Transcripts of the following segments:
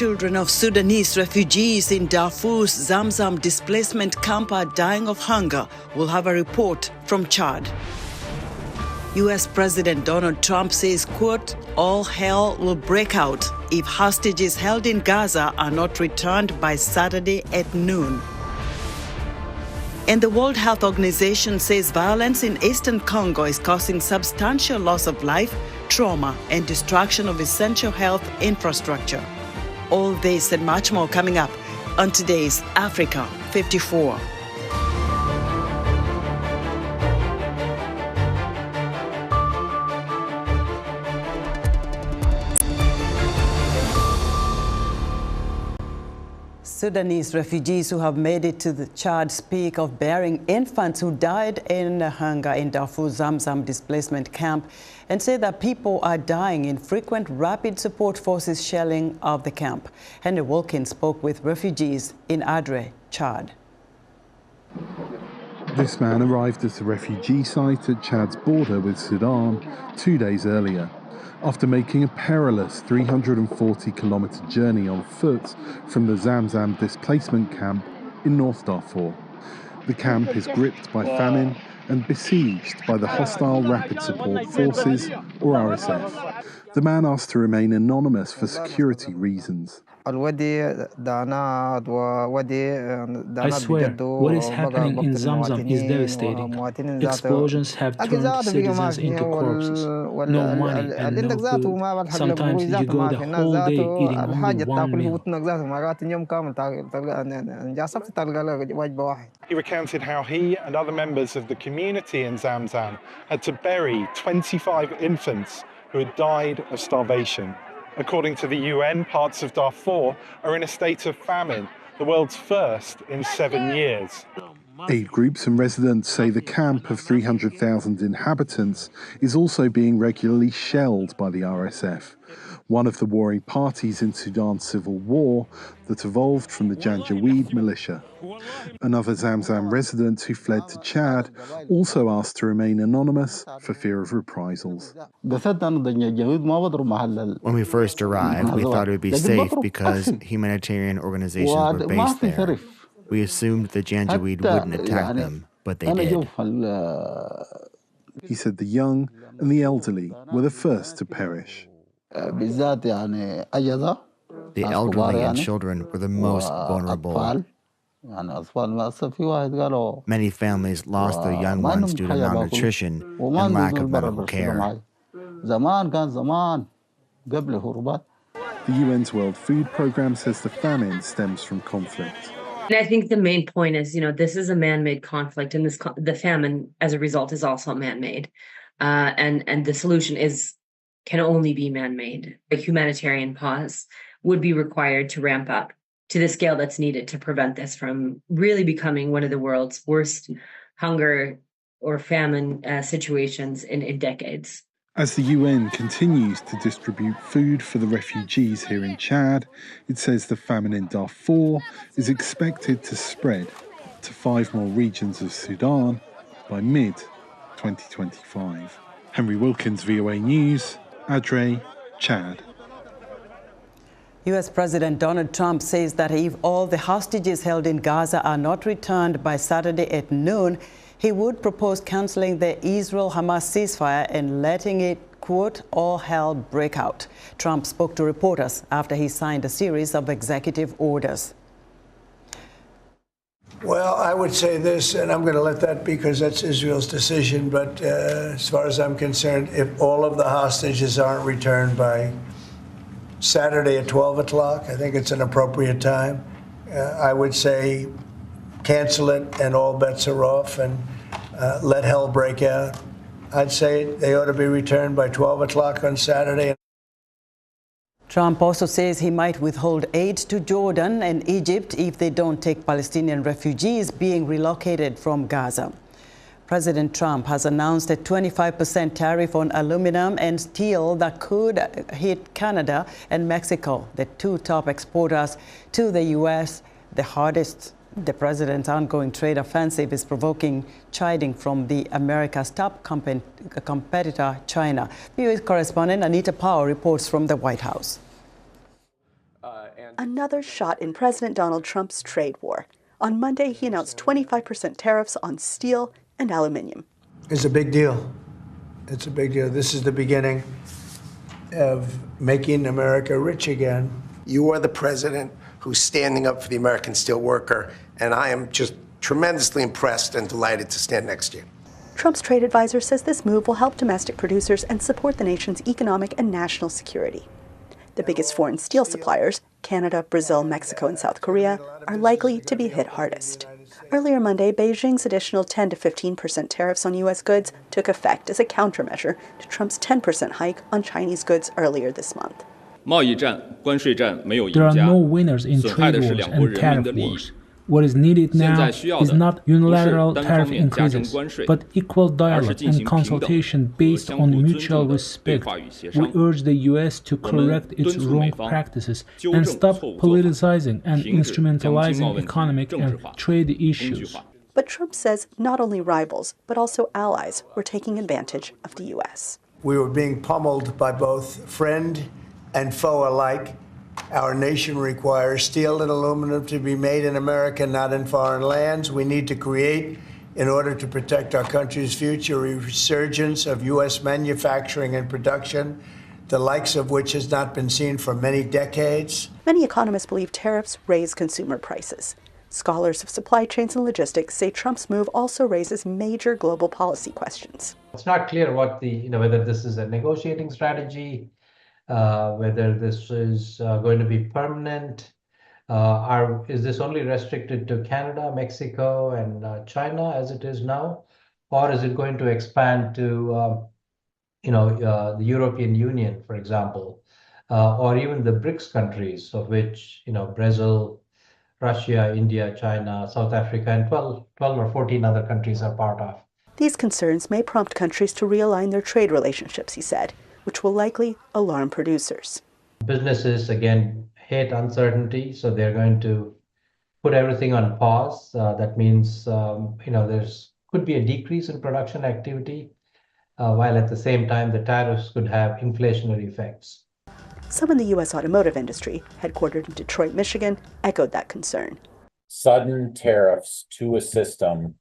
Children of Sudanese refugees in Darfur's Zamzam displacement camp are dying of hunger. We'll have a report from Chad. U.S. President Donald Trump says, quote, all hell will break out if hostages held in Gaza are not returned by Saturday at noon. And the World Health Organization says violence in eastern Congo is causing substantial loss of life, trauma, and destruction of essential health infrastructure. All this and much more coming up on today's Africa 54. Sudanese refugees who have made it to the Chad speak of bearing infants who died in hunger in Darfur's Zamzam displacement camp and say that people are dying in frequent rapid support forces shelling of the camp. Henry Wilkins spoke with refugees in Adre, Chad. This man arrived at a refugee site at Chad's border with Sudan 2 days earlier, after making a perilous 340-kilometre journey on foot from the Zamzam displacement camp in North Darfur. The camp is gripped by famine and besieged by the hostile Rapid Support Forces, or RSF. The man asked to remain anonymous for security reasons. I swear, what is happening in Zamzam is devastating. Explosions have turned citizens into corpses. No money and no food. Sometimes you go the whole day eating only one meal. He recounted how he and other members of the community in Zamzam had to bury 25 infants who had died of starvation. According to the UN, parts of Darfur are in a state of famine, the world's first in 7 years. Aid groups and residents say the camp of 300,000 inhabitants is also being regularly shelled by the RSF, one of the warring parties in Sudan's civil war that evolved from the Janjaweed militia. Another Zamzam resident who fled to Chad also asked to remain anonymous for fear of reprisals. When we first arrived, we thought it would be safe because humanitarian organizations were based there. We assumed the Janjaweed wouldn't attack them, but they did. He said the young and the elderly were the first to perish. The elderly and children were the most vulnerable. Many families lost their young ones due to malnutrition and lack of medical care. The UN's World Food Programme says the famine stems from conflict. And I think the main point is, this is a man-made conflict, and the famine, as a result, is also man-made. And the solution can only be man-made. A humanitarian pause would be required to ramp up to the scale that's needed to prevent this from really becoming one of the world's worst hunger or famine situations in decades. As the UN continues to distribute food for the refugees here in Chad, it says the famine in Darfur is expected to spread to 5 more regions of Sudan by mid-2025. Henry Wilkins, VOA News, Adre, Chad. U.S. President Donald Trump says that if all the hostages held in Gaza are not returned by Saturday at noon, he would propose canceling the Israel-Hamas ceasefire and letting it, quote, all hell break out. Trump spoke to reporters after he signed a series of executive orders. Well, I would say this, and I'm going to let that because that's Israel's decision, but as far as I'm concerned, if all of the hostages aren't returned by Saturday at 12 o'clock, I think it's an appropriate time. I would say cancel it and all bets are off and let hell break out. I'd say they ought to be returned by 12 o'clock on Saturday. Trump also says he might withhold aid to Jordan and Egypt if they don't take Palestinian refugees being relocated from Gaza. President Trump has announced a 25% tariff on aluminum and steel that could hit Canada and Mexico, the 2 top exporters to the U.S. the hardest. The president's ongoing trade offensive is provoking chiding from the America's top competitor, China. VOA correspondent Anita Powell reports from the White House. another shot in President Donald Trump's trade war. On Monday, he announced 25% tariffs on steel and aluminium. It's a big deal. It's a big deal. This is the beginning of making America rich again. You are the president who's standing up for the American steelworker, and I am just tremendously impressed and delighted to stand next to you. Trump's trade advisor says this move will help domestic producers and support the nation's economic and national security. The biggest foreign steel suppliers, Canada, Brazil, Mexico, and South Korea, are likely to be hit hardest. Earlier Monday, Beijing's additional 10 to 15% tariffs on U.S. goods took effect as a countermeasure to Trump's 10% hike on Chinese goods earlier this month. There are no winners in trade wars and tariff wars. What is needed now is not unilateral tariff increases, but equal dialogue and consultation based on mutual respect. We urge the U.S. to correct its wrong practices and stop politicizing and instrumentalizing economic and trade issues. But Trump says not only rivals, but also allies were taking advantage of the U.S. We were being pummeled by both friend and foe alike. Our nation requires steel and aluminum to be made in America, not in foreign lands. We need to create, in order to protect our country's future, a resurgence of U.S. manufacturing and production, the likes of which has not been seen for many decades. Many economists believe tariffs raise consumer prices. Scholars of supply chains and logistics say Trump's move also raises major global policy questions. It's not clear what whether this is a negotiating strategy, whether this is going to be permanent. Is this only restricted to Canada, Mexico, and China as it is now? Or is it going to expand to, the European Union, for example, or even the BRICS countries, of which, Brazil, Russia, India, China, South Africa, and 12 or 14 other countries are part of. These concerns may prompt countries to realign their trade relationships, he said, which will likely alarm producers. Businesses, again, hate uncertainty, so they're going to put everything on pause. That means, there's could be a decrease in production activity, while at the same time the tariffs could have inflationary effects. Some in the U.S. automotive industry, headquartered in Detroit, Michigan, echoed that concern. Sudden tariffs to a system,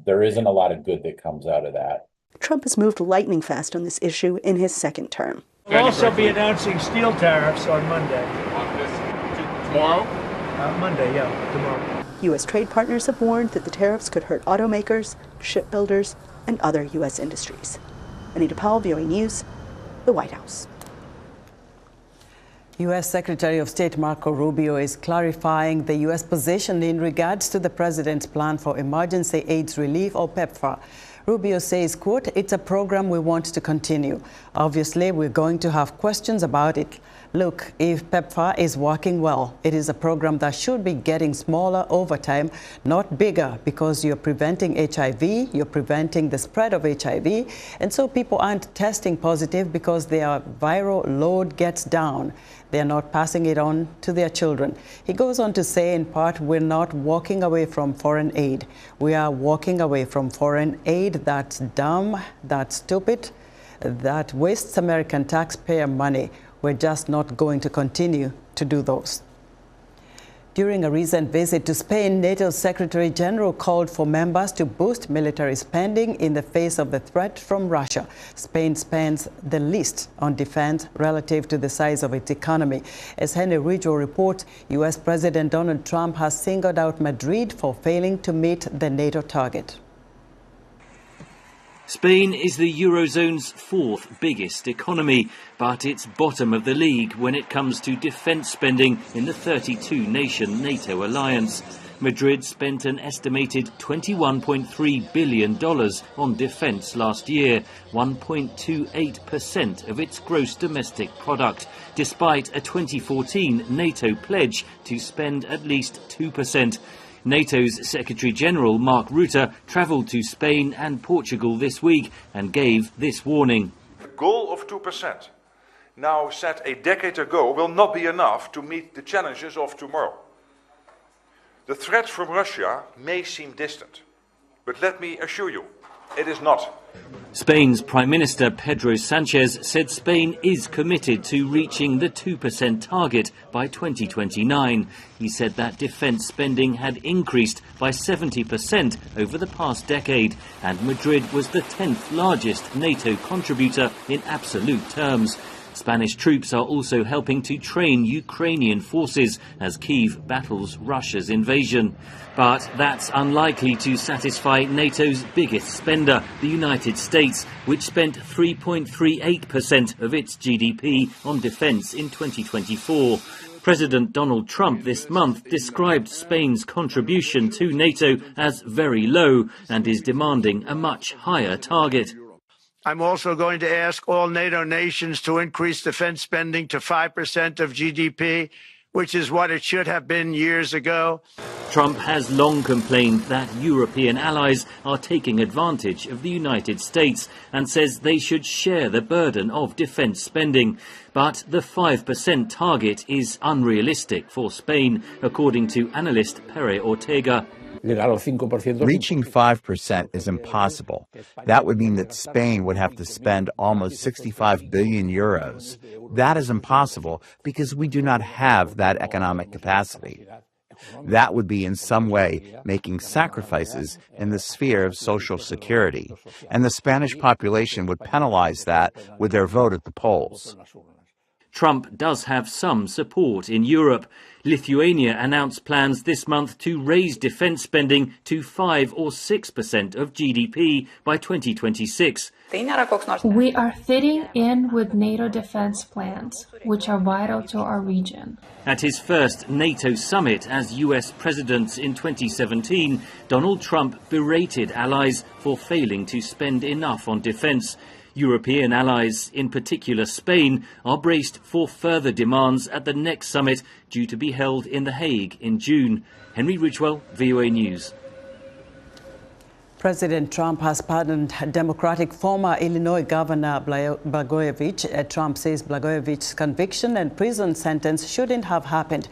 there isn't a lot of good that comes out of that. Trump has moved lightning fast on this issue in his second term. We'll also be announcing steel tariffs on Monday. Tomorrow? Monday, tomorrow. U.S. trade partners have warned that the tariffs could hurt automakers, shipbuilders, and other U.S. industries. Anita Powell, VOA News, the White House. U.S. Secretary of State Marco Rubio is clarifying the U.S. position in regards to the president's plan for emergency aids relief, or PEPFAR. Rubio says, quote, "It's a program we want to continue. Obviously, we're going to have questions about it. Look, if PEPFAR is working well, it is a program that should be getting smaller over time, not bigger, because you're preventing HIV, you're preventing the spread of HIV, and so people aren't testing positive because their viral load gets down. They're not passing it on to their children." He goes on to say, in part, we're not walking away from foreign aid. We are walking away from foreign aid that's dumb, that's stupid, that wastes American taxpayer money. We're just not going to continue to do those. During a recent visit to Spain, NATO Secretary General called for members to boost military spending in the face of the threat from Russia. Spain spends the least on defense relative to the size of its economy. As Henry Ridgwell reports, U.S. President Donald Trump has singled out Madrid for failing to meet the NATO target. Spain is the Eurozone's fourth biggest economy, but it's bottom of the league when it comes to defence spending in the 32-nation NATO alliance. Madrid spent an estimated $21.3 billion on defence last year, 1.28% of its gross domestic product, despite a 2014 NATO pledge to spend at least 2%. NATO's Secretary-General Mark Rutte travelled to Spain and Portugal this week and gave this warning. The goal of 2%, now set a decade ago, will not be enough to meet the challenges of tomorrow. The threat from Russia may seem distant, but let me assure you, It is not. Spain's Prime Minister Pedro Sanchez said Spain is committed to reaching the 2% target by 2029. He said that defence spending had increased by 70% over the past decade, and Madrid was the 10th largest NATO contributor in absolute terms. Spanish troops are also helping to train Ukrainian forces as Kyiv battles Russia's invasion. But that's unlikely to satisfy NATO's biggest spender, the United States, which spent 3.38% of its GDP on defence in 2024. President Donald Trump this month described Spain's contribution to NATO as very low and is demanding a much higher target. I'm also going to ask all NATO nations to increase defense spending to 5% of GDP, which is what it should have been years ago. Trump has long complained that European allies are taking advantage of the United States and says they should share the burden of defense spending. But the 5% target is unrealistic for Spain, according to analyst Pere Ortega. Reaching 5% is impossible. That would mean that Spain would have to spend almost 65 billion euros. That is impossible because we do not have that economic capacity. That would be in some way making sacrifices in the sphere of social security, and the Spanish population would penalize that with their vote at the polls. Trump does have some support in Europe. Lithuania announced plans this month to raise defence spending to 5 or 6% of GDP by 2026. We are fitting in with NATO defence plans, which are vital to our region. At his first NATO summit as US president in 2017, Donald Trump berated allies for failing to spend enough on defence. European allies, in particular Spain, are braced for further demands at the next summit due to be held in The Hague in June. Henry Ridgwell, VOA News. President Trump has pardoned Democratic former Illinois Governor Blagojevich. Trump says Blagojevich's conviction and prison sentence shouldn't have happened.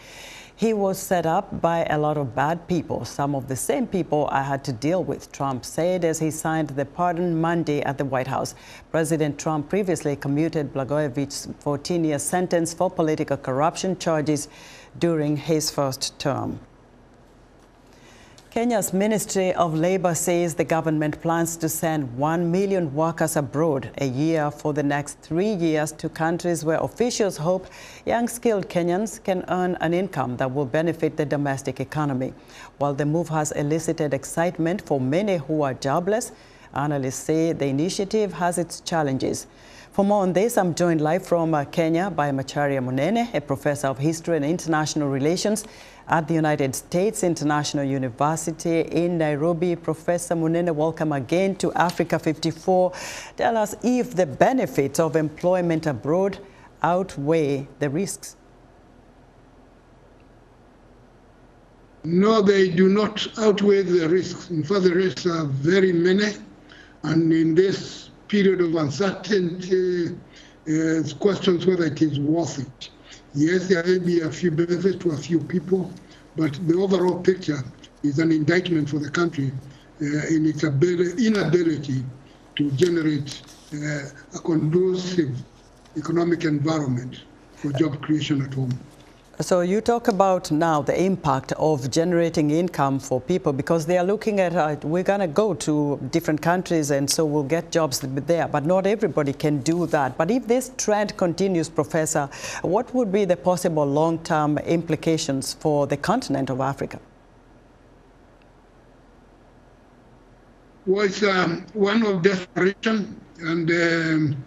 He was set up by a lot of bad people, some of the same people I had to deal with, Trump said as he signed the pardon Monday at the White House. President Trump previously commuted Blagojevich's 14-year sentence for political corruption charges during his first term. Kenya's Ministry of Labour says the government plans to send 1 million workers abroad a year for the next 3 years to countries where officials hope young skilled Kenyans can earn an income that will benefit the domestic economy. While the move has elicited excitement for many who are jobless, analysts say the initiative has its challenges. For more on this, I'm joined live from Kenya by Macharia Munene, a professor of history and international relations at the United States International University in Nairobi. Professor Munene, welcome again to Africa 54. Tell us if the benefits of employment abroad outweigh the risks. No, they do not outweigh the risks. In fact, the risks are very many. And in this period of uncertainty, it questions whether it is worth it. Yes, there may be a few benefits to a few people, but the overall picture is an indictment for the country in its inability to generate a conducive economic environment for job creation at home. So you talk about now the impact of generating income for people because they are looking at, we're going to go to different countries and so we'll get jobs there, but not everybody can do that. But if this trend continues, Professor, what would be the possible long-term implications for the continent of Africa? Well, it's one of desperation and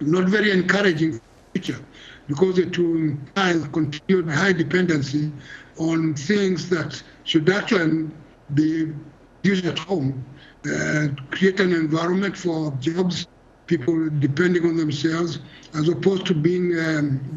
not very encouraging future, because it will imply continued high dependency on things that should actually be used at home, create an environment for jobs, people depending on themselves, as opposed to being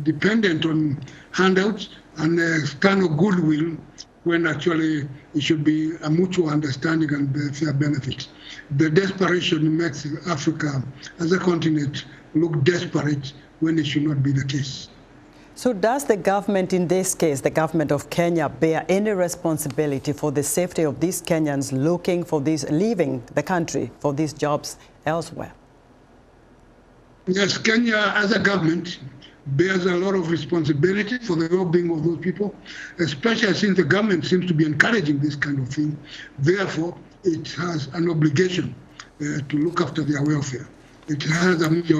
dependent on handouts and external goodwill, when actually it should be a mutual understanding and fair benefits. The desperation makes Africa as a continent look desperate when it should not be the case. So does the government, in this case, the government of Kenya, bear any responsibility for the safety of these Kenyans leaving the country for these jobs elsewhere? Yes, Kenya as a government bears a lot of responsibility for the well-being of those people, especially since the government seems to be encouraging this kind of thing. Therefore, it has an obligation to look after their welfare. It has a major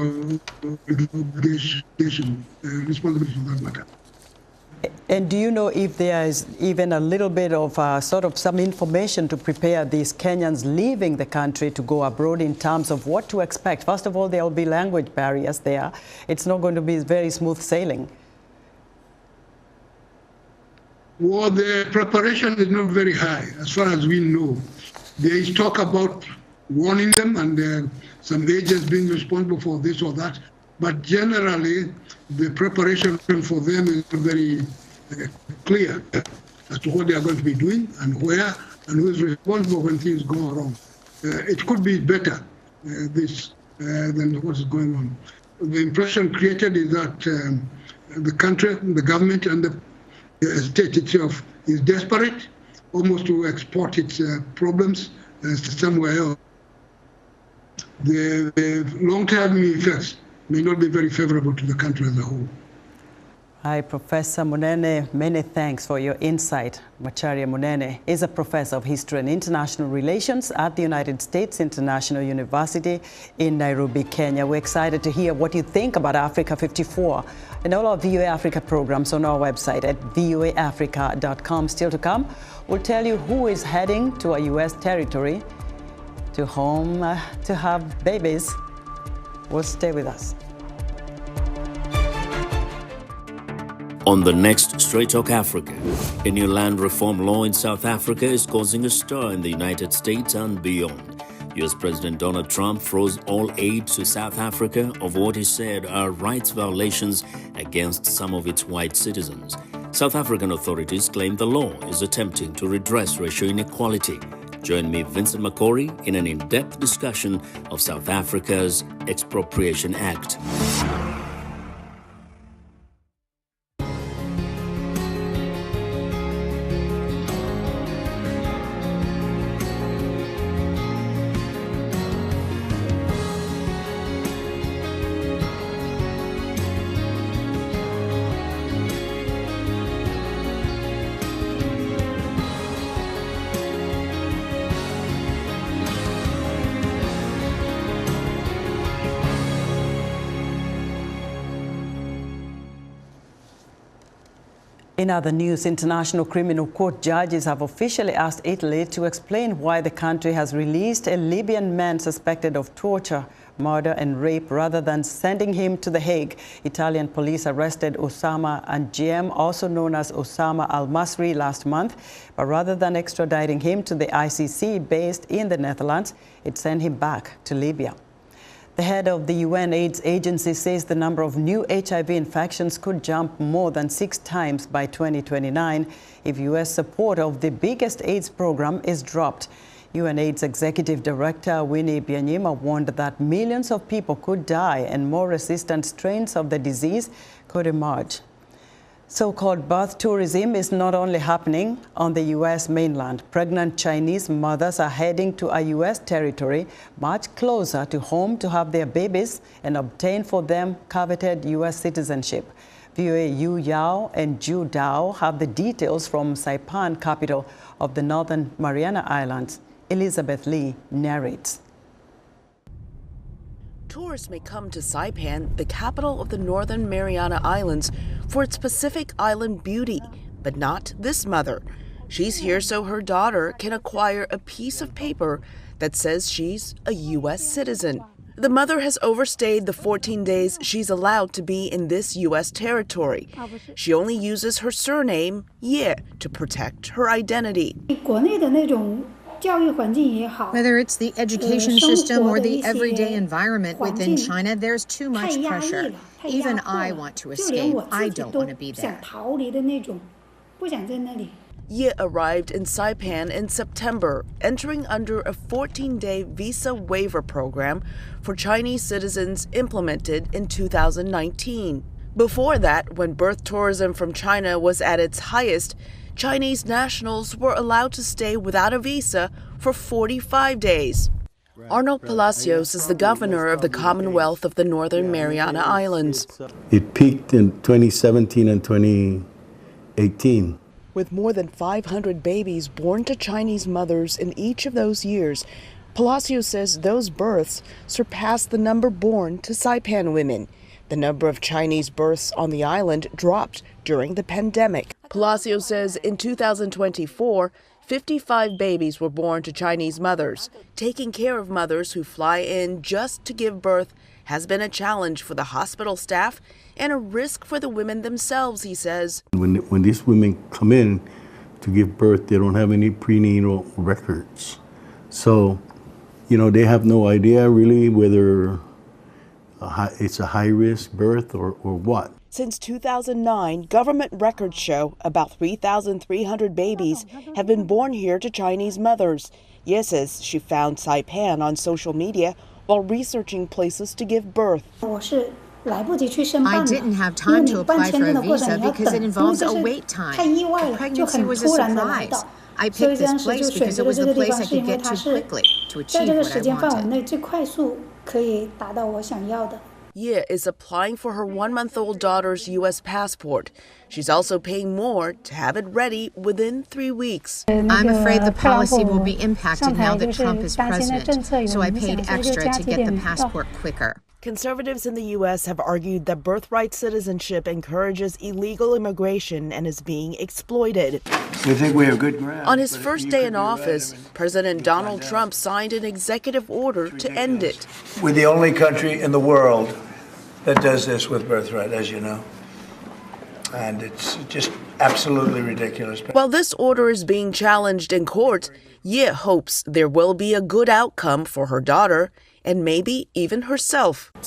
obligation, responsibility for that matter. And do you know if there is even a little bit of sort of some information to prepare these Kenyans leaving the country to go abroad in terms of what to expect? First of all, there will be language barriers there. It's not going to be very smooth sailing. Well, the preparation is not very high, as far as we know. There is talk about warning them and some agents being responsible for this or that. But generally, the preparation for them is very clear as to what they are going to be doing and where and who is responsible when things go wrong. It could be better than what is going on. The impression created is that the country, the government, and the state itself is desperate, almost to export its problems somewhere else. The long-term effects may not be very favorable to the country as a whole. Hi, Professor Munene. Many thanks for your insight. Macharia Munene is a professor of history and international relations at the United States International University in Nairobi, Kenya. We're excited to hear what you think about Africa 54 and all our VOA Africa programs on our website at voaafrica.com. Still to come, we'll tell you who is heading to a U.S. territory to home to have babies. Well, stay with us. On the next Straight Talk Africa, a new land reform law in South Africa is causing a stir in the United States and beyond. U.S. President Donald Trump froze all aid to South Africa of what he said are rights violations against some of its white citizens. South African authorities claim the law is attempting to redress racial inequality. Join me, Vincent Makori, in an in-depth discussion of South Africa's Expropriation Act. In other news, International Criminal Court judges have officially asked Italy to explain why the country has released a Libyan man suspected of torture, murder and rape rather than sending him to The Hague. Italian police arrested Osama Anjem, also known as Osama al-Masri, last month, but rather than extraditing him to the ICC based in the Netherlands, it sent him back to Libya. The head of the UN AIDS agency says the number of new HIV infections could jump more than 6 times by 2029 if U.S. support of the biggest AIDS program is dropped. UN AIDS Executive Director Winnie Byanyima warned that millions of people could die and more resistant strains of the disease could emerge. So-called birth tourism is not only happening on the U.S. mainland. Pregnant Chinese mothers are heading to a U.S. territory much closer to home to have their babies and obtain for them coveted U.S. citizenship. VOA Yu Yao and Ju Dao have the details from Saipan, capital of the Northern Mariana Islands. Elizabeth Lee narrates. Tourists may come to Saipan, the capital of the Northern Mariana Islands, for its Pacific Island beauty, but not this mother. She's here so her daughter can acquire a piece of paper that says she's a U.S. citizen. The mother has overstayed the 14 days she's allowed to be in this U.S. territory. She only uses her surname, Ye, to protect her identity. Whether it's the education system or the everyday environment within China, there's too much pressure. Even I want to escape. I don't want to be there. Ye arrived in Saipan in September, entering under a 14-day visa waiver program for Chinese citizens implemented in 2019. Before that, when birth tourism from China was at its highest, Chinese nationals were allowed to stay without a visa for 45 days. Arnold Palacios is the governor of the Commonwealth of the Northern Mariana Islands. It peaked in 2017 and 2018. With more than 500 babies born to Chinese mothers in each of those years, Palacios says those births surpassed the number born to Saipan women. The number of Chinese births on the island dropped during the pandemic. Palacios says in 2024, 55 babies were born to Chinese mothers. Taking care of mothers who fly in just to give birth has been a challenge for the hospital staff and a risk for the women themselves, he says. When these women come in to give birth, they don't have any prenatal records. So, they have no idea really whether it's a high-risk birth or what. Since 2009, government records show about 3,300 babies have been born here to Chinese mothers. Ye says she found Saipan on social media while researching places to give birth. I didn't have time to apply for a visa because it involves a wait time. The pregnancy was a surprise. I picked this place because it was the place I could get to quickly to achieve what I wanted. Ye is applying for her 1-month-old daughter's U.S. passport. She's also paying more to have it ready within 3 weeks. I'm afraid the policy will be impacted now that Trump is president, so I paid extra to get the passport quicker. Conservatives in the U.S. have argued that birthright citizenship encourages illegal immigration and is being exploited. We think we have good ground. On his first day in office, President Donald Trump signed an executive order to end it. We're the only country in the world that does this with birthright, as you know. And it's just absolutely ridiculous. While this order is being challenged in court, Ye hopes there will be a good outcome for her daughter and maybe even herself. I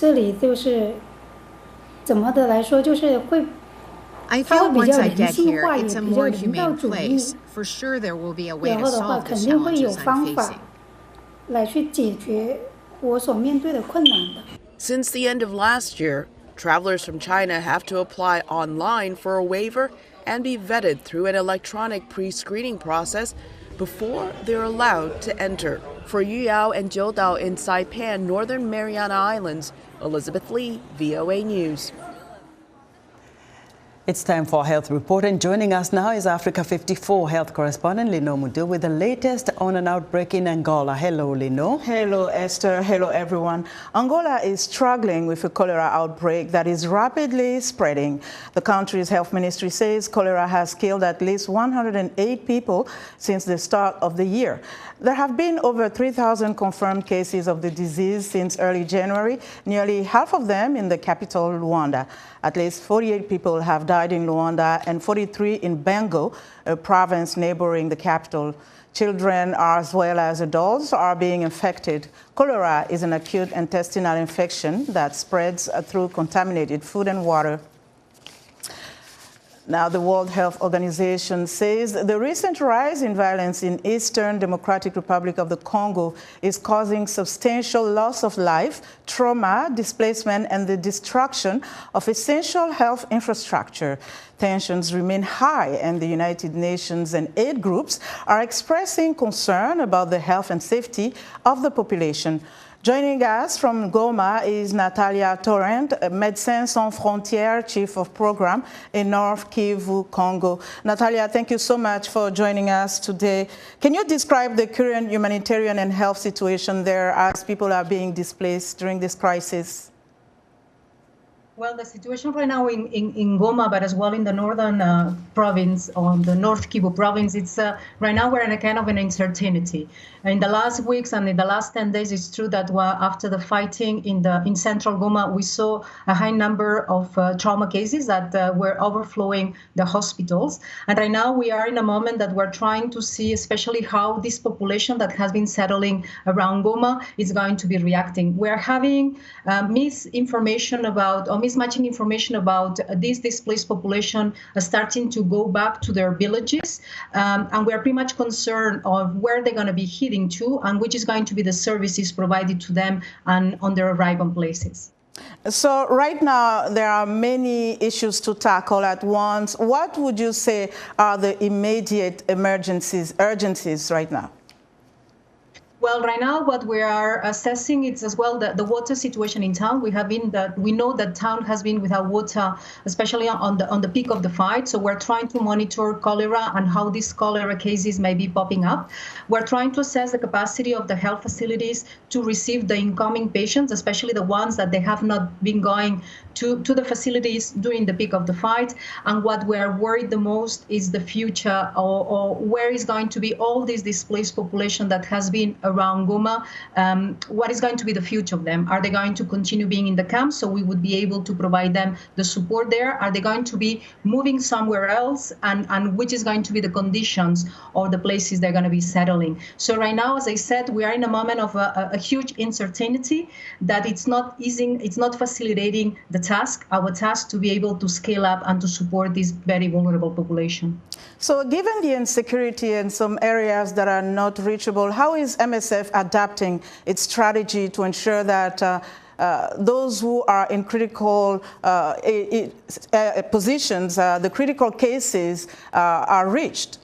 feel once I get here, it's a more humane place. For sure there will be a way to solve the challenges I'm facing. Since the end of last year, travelers from China have to apply online for a waiver and be vetted through an electronic pre-screening process before they're allowed to enter. For Yuyao and Jiudao in Saipan, Northern Mariana Islands, Elizabeth Lee, VOA News. It's time for a health report, and joining us now is Africa 54 health correspondent Lino Mudu with the latest on an outbreak in Angola. Hello, Lino. Hello, Esther. Hello, everyone. Angola is struggling with a cholera outbreak that is rapidly spreading. The country's health ministry says cholera has killed at least 108 people since the start of the year. There have been over 3,000 confirmed cases of the disease since early January, nearly half of them in the capital, Luanda. At least 48 people have died in Luanda and 43 in Bango, a province neighboring the capital. Children as well as adults are being infected. Cholera is an acute intestinal infection that spreads through contaminated food and water. Now, the World Health Organization says the recent rise in violence in Eastern Democratic Republic of the Congo is causing substantial loss of life, trauma, displacement, and the destruction of essential health infrastructure. Tensions remain high, and the United Nations and aid groups are expressing concern about the health and safety of the population. Joining us from Goma is Natalia Torrent, Médecins Sans Frontières Chief of Program in North Kivu, Congo. Natalia, thank you so much for joining us today. Can you describe the current humanitarian and health situation there as people are being displaced during this crisis? Well, the situation right now in Goma, but as well in the northern province, on the North Kivu province, it's right now we're in a kind of an uncertainty. In the last weeks and in the last 10 days, it's true that after the fighting in central Goma, we saw a high number of trauma cases that were overflowing the hospitals. And right now we are in a moment that we're trying to see, especially how this population that has been settling around Goma is going to be reacting. We're having misinformation about, or mismatching information about this displaced population starting to go back to their villages. And we're pretty much concerned of where they're going to be heading to and which is going to be the services provided to them and on their arrival places. So right now, there are many issues to tackle at once. What would you say are the immediate urgencies right now? Well, right now, what we are assessing is as well the water situation in town. We know that town has been without water, especially on the peak of the fight. So we're trying to monitor cholera and how these cholera cases may be popping up. We're trying to assess the capacity of the health facilities to receive the incoming patients, especially the ones that they have not been going to the facilities during the peak of the fight. And what we are worried the most is the future, or where is going to be all this displaced population that has been around Goma. What is going to be the future of them? Are they going to continue being in the camps so we would be able to provide them the support there? Are they going to be moving somewhere else? And which is going to be the conditions or the places they're going to be settling? So right now, as I said, we are in a moment of a huge uncertainty that it's not easing, it's not facilitating our task to be able to scale up and to support this very vulnerable population. So given the insecurity in some areas that are not reachable, how is MSF adapting its strategy to ensure that those who are in critical positions, the critical cases, are reached?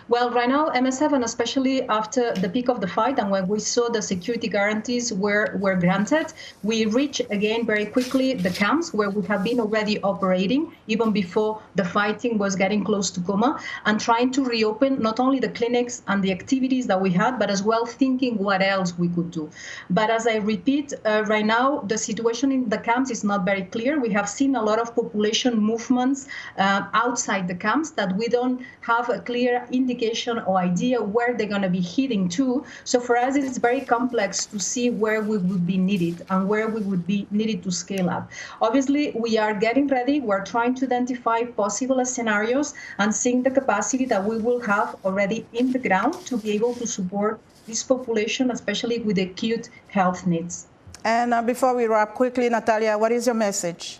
Well, right now, MSF, and especially after the peak of the fight and when we saw the security guarantees were granted, we reached again very quickly the camps where we have been already operating even before the fighting was getting close to Goma, and trying to reopen not only the clinics and the activities that we had, but as well thinking what else we could do. But as I repeat, right now, the situation in the camps is not very clear. We have seen a lot of population movements outside the camps that we don't have a clear indication or idea where they're going to be heading to. So for us, it's very complex to see where we would be needed and where we would be needed to scale up. Obviously, we are getting ready. We're trying to identify possible scenarios and seeing the capacity that we will have already in the ground to be able to support this population, especially with acute health needs. And before we wrap quickly, Natalia, what is your message?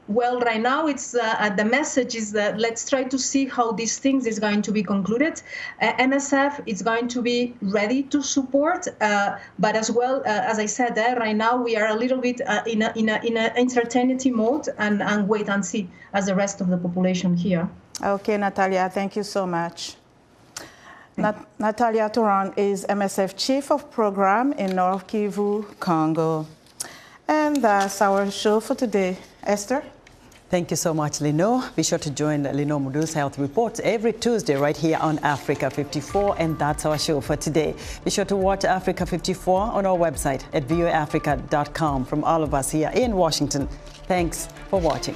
Well, right now, it's the message is that let's try to see how these things is going to be concluded. MSF is going to be ready to support, but as well, as I said, right now we are a little bit in a uncertainty mode and wait and see as the rest of the population here. Okay, Natalia, thank you so much. Natalia Touran is MSF Chief of Program in North Kivu, Congo. And that's our show for today. Esther? Thank you so much, Lino. Be sure to join Lino Mudu's Health Reports every Tuesday right here on Africa 54, and that's our show for today. Be sure to watch Africa 54 on our website at voaafrica.com. From all of us here in Washington, thanks for watching.